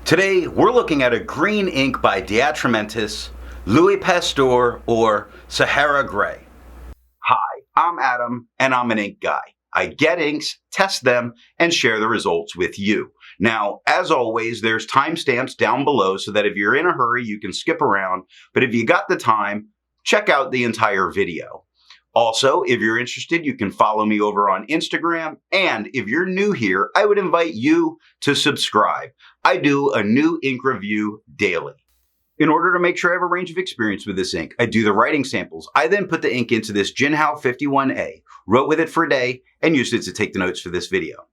Today, we're looking at a green ink by Atramentis, Louis Pasteur, or Sahara Gray. Hi, I'm Adam, and I'm an ink guy. I get inks, test them, and share the results with you. Now, as always, there's timestamps down below so that if you're in a hurry, you can skip around. But if you got the time, check out the entire video. Also, if you're interested, you can follow me over on Instagram. And if you're new here, I would invite you to subscribe. I do a new ink review daily. In order to make sure I have a range of experience with this ink, I do the writing samples. I then put the ink into this Jinhao 51A, wrote with it for a day, and used it to take the notes for this video.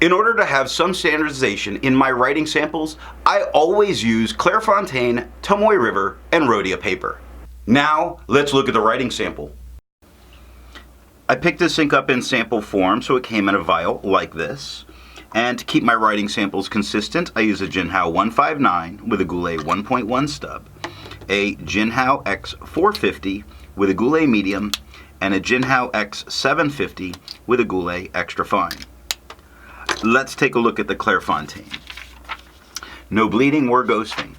In order to have some standardization in my writing samples, I always use Clairfontaine, Tomoe River, and Rhodia paper. Now, let's look at the writing sample. I picked this ink up in sample form, so it came in a vial like this. And to keep my writing samples consistent, I use a Jinhao 159 with a Goulet 1.1 stub, a Jinhao X450 with a Goulet medium, and a Jinhao X750 with a Goulet extra fine. Let's take a look at the Clairfontaine. No bleeding or ghosting.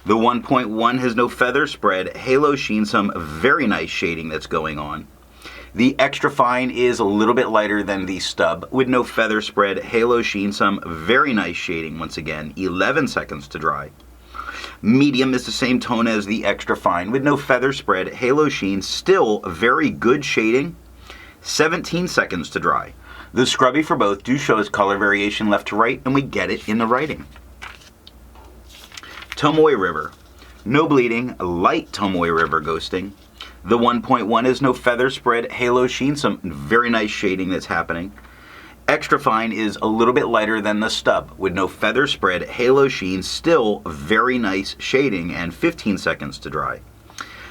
The 1.1 has no feather spread, halo sheen, some very nice shading that's going on. The extra fine is a little bit lighter than the stub with no feather spread, halo sheen, some very nice shading once again, 11 seconds to dry. Medium is the same tone as the extra fine with no feather spread, halo sheen, still very good shading, 17 seconds to dry. The scrubby for both do show us color variation left to right, and we get it in the writing. Tomoe River. No bleeding, light Tomoe River ghosting. The 1.1 is no feather spread, halo sheen, some very nice shading that's happening. Extra fine is a little bit lighter than the stub with no feather spread, halo sheen, still very nice shading, and 15 seconds to dry.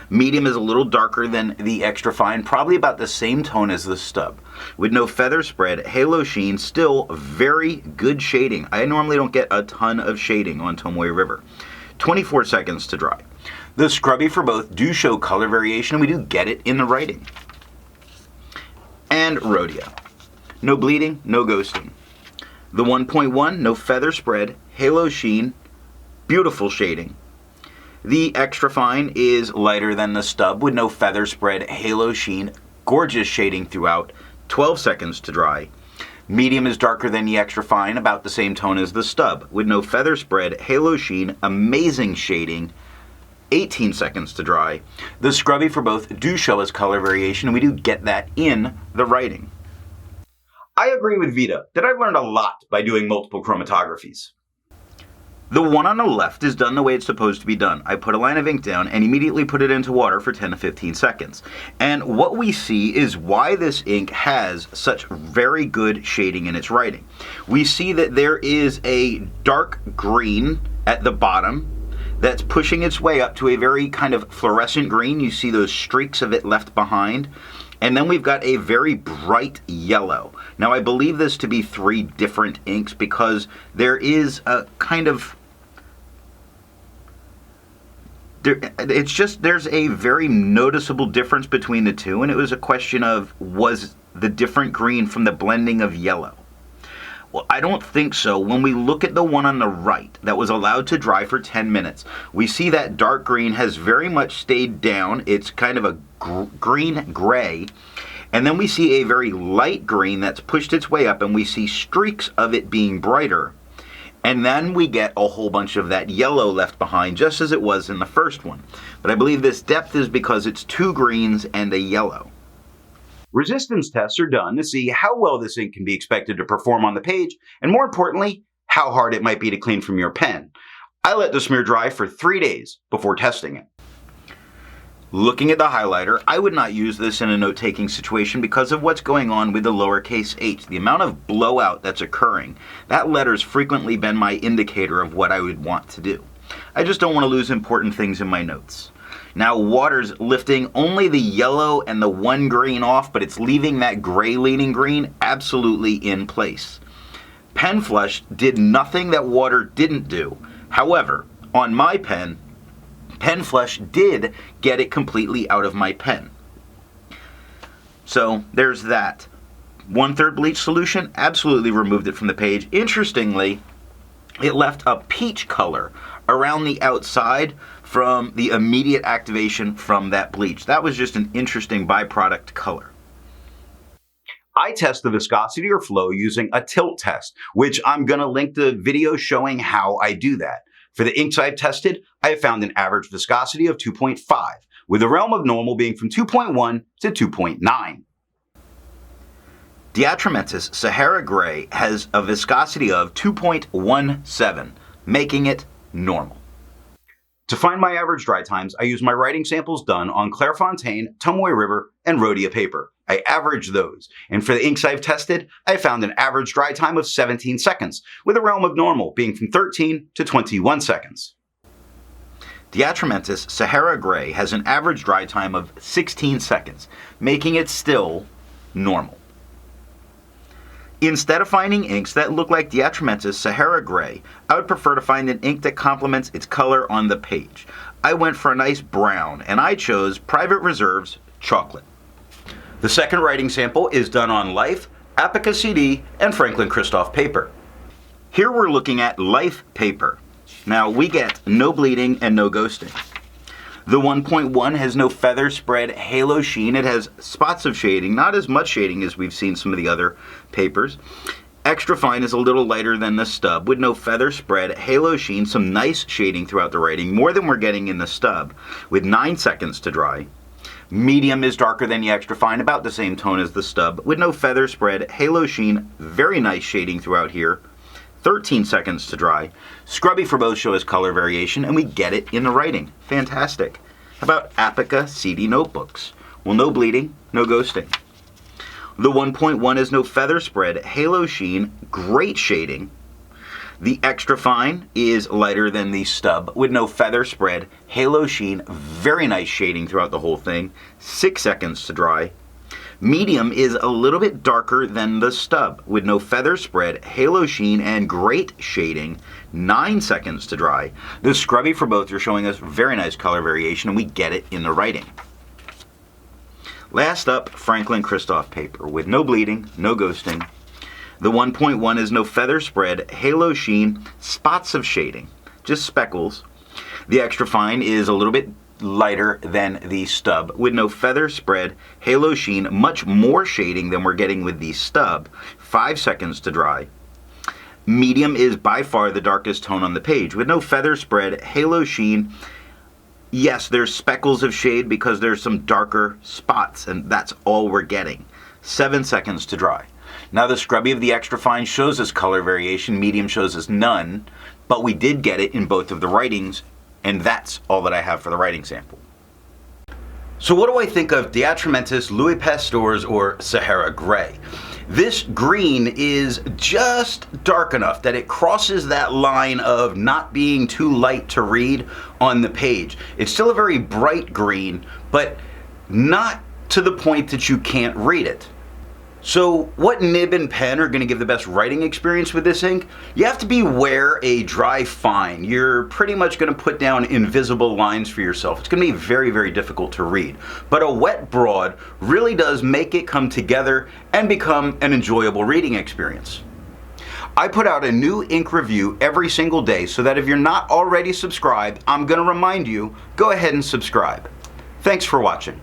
Medium is a little darker than the extra fine, probably about the same tone as the stub. With no feather spread, halo sheen, still very good shading. I normally don't get a ton of shading on Tomoe River. 24 seconds to dry. The scrubby for both do show color variation, and we do get it in the writing. And Rhodia. No bleeding, no ghosting. The 1.1, no feather spread, halo sheen, beautiful shading. The extra fine is lighter than the stub with no feather spread, halo sheen, gorgeous shading throughout, 12 seconds to dry. Medium is darker than the extra fine, about the same tone as the stub with no feather spread, halo sheen, amazing shading, 18 seconds to dry. The scrubby for both do show us color variation, and we do get that in the writing. I agree with Vita that I've learned a lot by doing multiple chromatographies. The one on the left is done the way it's supposed to be done. I put a line of ink down and immediately put it into water for 10 to 15 seconds. And what we see is why this ink has such very good shading in its writing. We see that there is a dark green at the bottom that's pushing its way up to a very kind of fluorescent green. You see those streaks of it left behind. And then we've got a very bright yellow. Now I believe this to be 3 different inks because there is a kind of, there's a very noticeable difference between the two, and it was a question of, was the different green from the blending of yellow? Well, I don't think so. When we look at the one on the right that was allowed to dry for 10 minutes, we see that dark green has very much stayed down. It's kind of a green-gray. And then we see a very light green that's pushed its way up, and we see streaks of it being brighter. And then we get a whole bunch of that yellow left behind, just as it was in the first one. But I believe this depth is because it's 2 greens and a yellow. Resistance tests are done to see how well this ink can be expected to perform on the page, and more importantly, how hard it might be to clean from your pen. I let the smear dry for 3 days before testing it. Looking at the highlighter, I would not use this in a note-taking situation because of what's going on with the lowercase h. The amount of blowout that's occurring, that letter's frequently been my indicator of what I would want to do. I just don't want to lose important things in my notes. Now water's lifting only the yellow and the 1 green off, but it's leaving that gray leaning green absolutely in place. Pen flush did nothing that water didn't do. However, on my pen, pen flush did get it completely out of my pen. So there's that. 1/3 bleach solution absolutely removed it from the page. Interestingly, it left a peach color around the outside from the immediate activation from that bleach. That was just an interesting byproduct color. I test the viscosity or flow using a tilt test, which I'm going to link the video showing how I do that. For the inks I've tested, I have found an average viscosity of 2.5, with the realm of normal being from 2.1 to 2.9. The Atramentis Sahara Gray has a viscosity of 2.17, making it normal. To find my average dry times, I use my writing samples done on Clairfontaine, Tomoe River, and Rhodia paper. I average those, and for the inks I've tested, I found an average dry time of 17 seconds, with a realm of normal being from 13 to 21 seconds. The Atramentis Sahara Gray has an average dry time of 16 seconds, making it still normal. Instead of finding inks that look like the Atramentis Sahara Gray, I would prefer to find an ink that complements its color on the page. I went for a nice brown, and I chose Private Reserve's Chocolate. The second writing sample is done on Life, Apica CD, and Franklin Christoph paper. Here we're looking at Life paper. Now we get no bleeding and no ghosting. The 1.1 has no feather spread halo sheen. It has spots of shading, not as much shading as we've seen some of the other papers. Extra fine is a little lighter than the stub with no feather spread, halo sheen, some nice shading throughout the writing, more than we're getting in the stub, with 9 seconds to dry. Medium is darker than the extra fine, about the same tone as the stub, with no feather spread, halo sheen, very nice shading throughout here. 13 seconds to dry. Scrubby for both show us color variation, and we get it in the writing. Fantastic. How about Apica CD notebooks? Well, no bleeding, no ghosting. The 1.1 is no feather spread, halo sheen, great shading. The extra fine is lighter than the stub with no feather spread, halo sheen, very nice shading throughout the whole thing. 6 seconds to dry. Medium is a little bit darker than the stub with no feather spread, halo sheen, and great shading. 9 seconds to dry. The scrubby for both are showing us very nice color variation, and we get it in the writing. Last up, Franklin Christoph paper with no bleeding, no ghosting. The 1.1 is no feather spread, halo sheen, spots of shading, just speckles. The extra fine is a little bit lighter than the stub with no feather spread, halo sheen, much more shading than we're getting with the stub. 5 seconds to dry. Medium is by far the darkest tone on the page with no feather spread, halo sheen. Yes, there's speckles of shade because there's some darker spots, and that's all we're getting. 7 seconds to dry. Now the scrubby of the extra fine shows us color variation, medium shows us none, but we did get it in both of the writings, and that's all that I have for the writing sample. So what do I think of the Atramentis Louis Pasteur's or Sahara Gray? This green is just dark enough that it crosses that line of not being too light to read on the page. It's still a very bright green, but not to the point that you can't read it. So what nib and pen are going to give the best writing experience with this ink? You have to beware a dry fine. You're pretty much going to put down invisible lines for yourself. It's going to be very, very difficult to read. But a wet broad really does make it come together and become an enjoyable reading experience. I put out a new ink review every single day, so that if you're not already subscribed, I'm going to remind you, go ahead and subscribe. Thanks for watching.